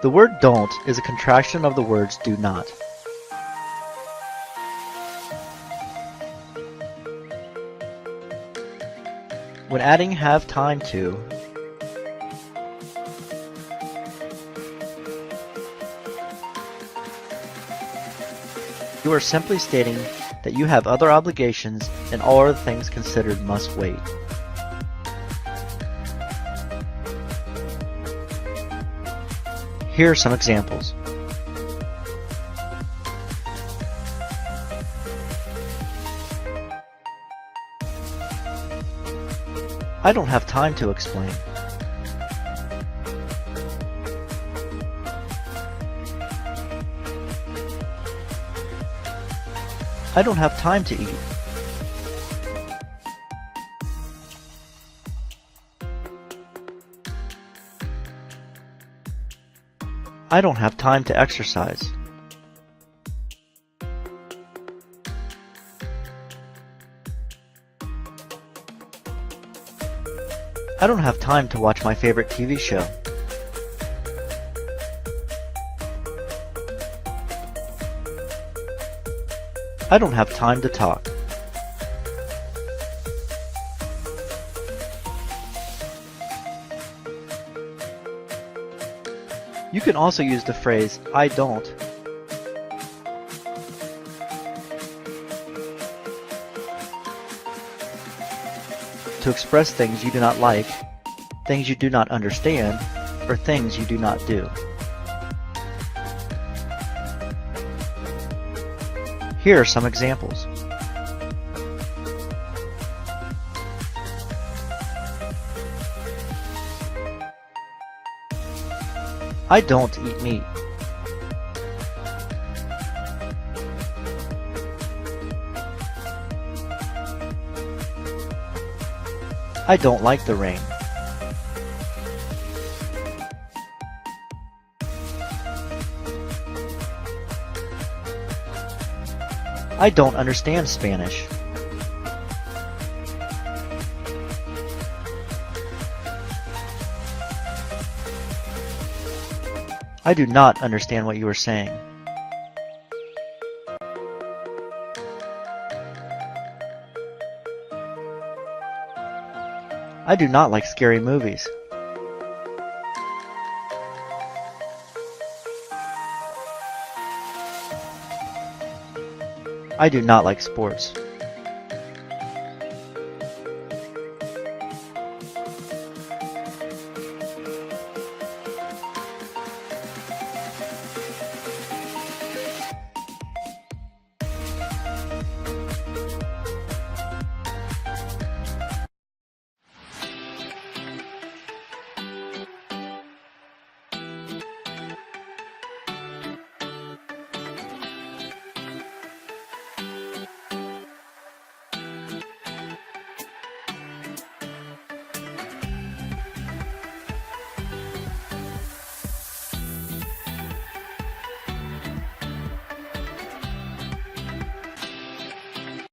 The word don't is a contraction of the words do not. When adding have time to, you are simply stating that you have other obligations and all other things considered must wait. Here are some examples. I don't have time to explain. I don't have time to eat. I don't have time to exercise. I don't have time to watch my favorite TV show. I don't have time to talk. You can also use the phrase I don't to express things you do not like, things you do not understand, or things you do not do. Here are some examples. I don't eat meat. I don't like the rain. I don't understand Spanish. I do not understand what you are saying. I do not like scary movies. I do not like sports.